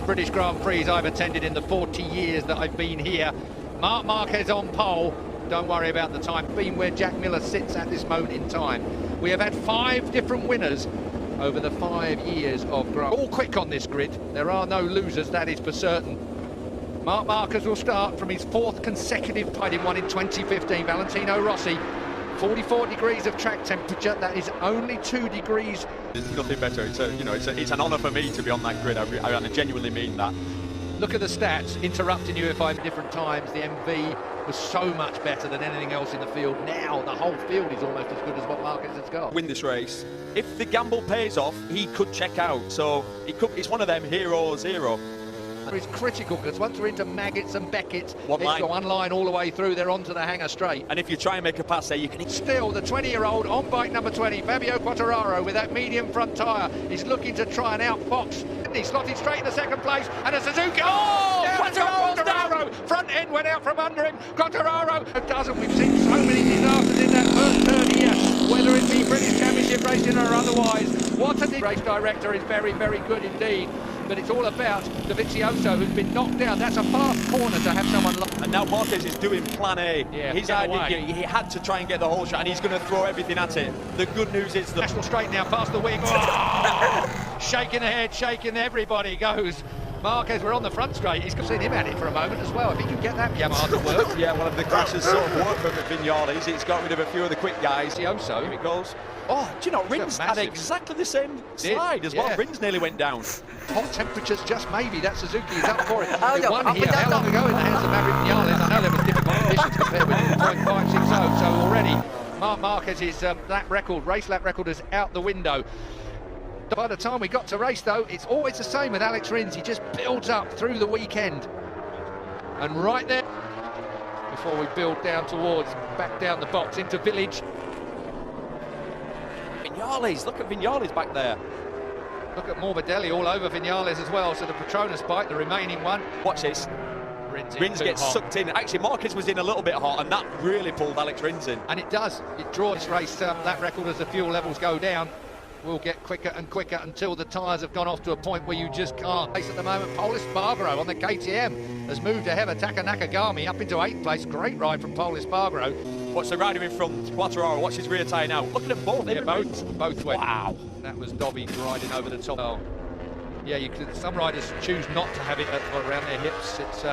British Grand Prix I've attended in the 40 years that I've been here. Marc Marquez on pole. Don't worry about the time. Being where Jack Miller sits at this moment in time. We have had 5 different winners over the 5 years of Grand Prix. All quick on this grid. There are no losers, that is for certain. Marc Marquez will start from his 4th consecutive podium, one in 2015. Valentino Rossi, 44 degrees of track temperature. That is only 2 degrees. There's nothing better. It's an honour for me to be on that grid. I genuinely mean that. Look at the stats, interrupting you if I'm different times. The MV was so much better than anything else in the field. Now the whole field is almost as good as what Marquez has got. Win this race. If the gamble pays off, he could check out. So it's one of them hero or zero. It's critical because once we're into Maggots and Beckett's, it's got one line all the way through, they're onto the hanger straight. And if you try and make a pass there, you can... Still, the 20-year-old on bike number 20, Fabio Quartararo, with that medium front tyre, is looking to try and outfox. He's slotted straight into 2nd place, and a Suzuki... Oh! Quartararo! Front end went out from under him. Quartararo doesn't. We've seen so many disasters in that first turn here, whether it be British Championship racing or otherwise. What a race director is very, very good indeed. But it's all about Dovizioso, who's been knocked down. That's a fast corner to have someone... And now Marquez is doing plan A. Yeah, he had to try and get the whole shot, and he's going to throw everything at it. The good news is the... National straight now, past the wing. Oh! Shaking the head, shaking everybody goes. Marquez, we're on the front straight. He's seen him at it for a moment as well. If he can get that Yamaha to work. Yeah, one of the crashes sort of worked for Vignales. It's got rid of a few of the quick guys. Dovizioso. Here it goes. Oh, do you know, Rins had exactly the same slide as well. Rins nearly went down. Hot temperatures, just maybe. That Suzuki is up for it. They won here how long ago in the hands of Maverick Viñales? I know there was difficult conditions compared with 0.560, so already Marc Marquez's race lap record is out the window. By the time we got to race, though, it's always the same with Alex Rins. He just builds up through the weekend. And right there, before we build down towards, back down the box into Village. Viñales, look at Viñales back there. Look at Morbidelli all over Viñales as well. So the Petronas bike, the remaining one. Watch this. Rins gets sucked in. Actually, Marquez was in a little bit hot, and that really pulled Alex Rins in. And it does. It draws this race, that record, as the fuel levels go down. Will get quicker and quicker until the tyres have gone off to a point where you just can't. At the moment, Pol Espargaro on the KTM has moved ahead of Taka Nakagami up into 8th place. Great ride from Pol Espargaro. Watch the rider in front, Quartararo. Watch his rear tyre now. Look at them both. Yeah, both went. Wow. That was Dobby riding over the top. Oh. Yeah, some riders choose not to have it around their hips. It's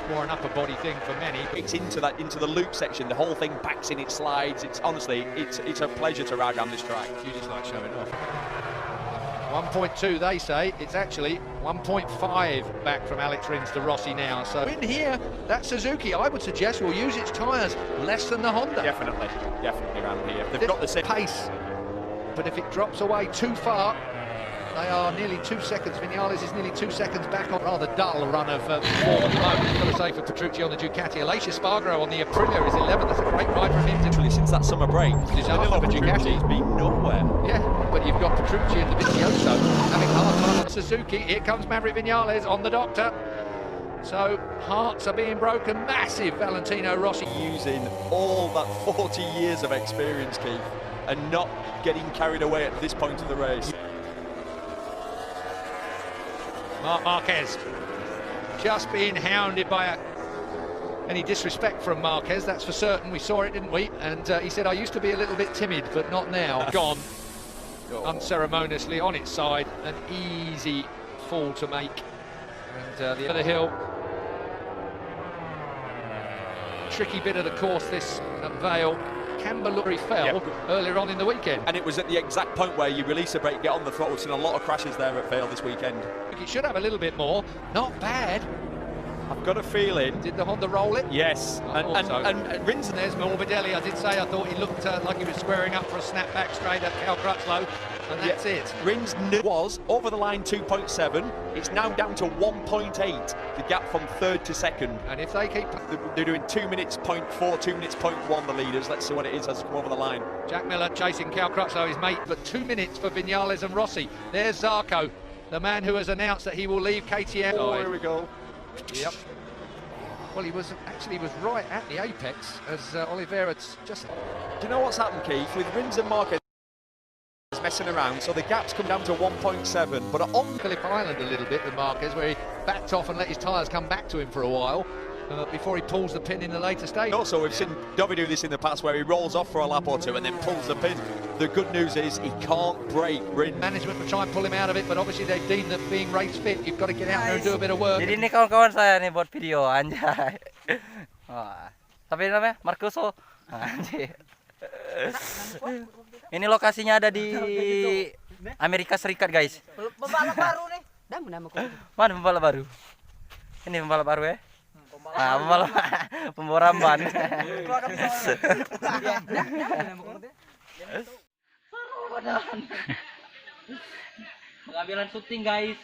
more an upper body thing for many. It's into the loop section. The whole thing backs in, it slides. It's honestly, it's a pleasure to ride around this track. You just like showing off. 1.2 they say. It's actually 1.5 back from Alex Rins to Rossi now. So in here, that Suzuki, I would suggest, will use its tyres less than the Honda. Definitely around here. They've got the same pace, but if it drops away too far, they are nearly 2 seconds. Viñales is nearly 2 seconons back on rather dull run of form at the moment. Got to say for Petrucci on the Ducati. Aleix Espargaro on the Aprilia is 11th. That's a great ride from him. Literally since that summer break, disaster for Ducati. He's been nowhere. Yeah, but you've got Petrucci and Dovizioso having hard time on Suzuki. Here comes Maverick Viñales on the doctor. So hearts are being broken. Massive Valentino Rossi. Using all that 40 years of experience, Keith, and not getting carried away at this point of the race. Marc Marquez just being hounded by any disrespect from Marquez, that's for certain. We saw it, didn't we? And he said, I used to be a little bit timid, but not now. Gone unceremoniously on its side. An easy fall to make. And the other hill. Tricky bit of the course, this Vale. Camberley fell earlier on in the weekend. And it was at the exact point where you release a brake, get on the throttle. We've seen a lot of crashes there at Vale this weekend. It should have a little bit more. Not bad. I've got a feeling. Did the Honda roll it? Yes. And Rins, and there's Morbidelli. I did say I thought he looked like he was squaring up for a snapback straight at Cal Crutchlow. And that's it. Rins was over the line 2.7. It's now down to 1.8. The gap from 3rd to 2nd. And if they keep... They're doing 2 minutes 0.4, 2 minutes 0.1, the leaders. Let's see what it is as they come over the line. Jack Miller chasing Cal Crutchlow, his mate, but 2 minutes for Viñales and Rossi. There's Zarco, the man who has announced that he will leave KTM. Oh, here we go. Yep. Well, he was right at the apex as Oliveira just... Do you know what's happened, Keith? With Rins and Marquez messing around, so the gap's come down to 1.7, but on Phillip Island a little bit with Marquez, where he backed off and let his tyres come back to him for a while before he pulls the pin in the later stage. Also, we've seen Dovi do this in the past where he rolls off for a lap or two and then pulls the pin. The good news is he can't break. Management will try and pull him out of it, but obviously they deem that being race fit, you've got to get out there and do a bit of work. Jadi ini kawan-kawan saya nih buat video, anjay. Wah, tapi namanya Marcuso. Anjay. Ini lokasinya ada di Amerika Serikat, guys. Pembalap baru nih. Mana pembalap baru? Ini pembalap baru ya? Pembalap pembawa ban. Pengambilan syuting, guys.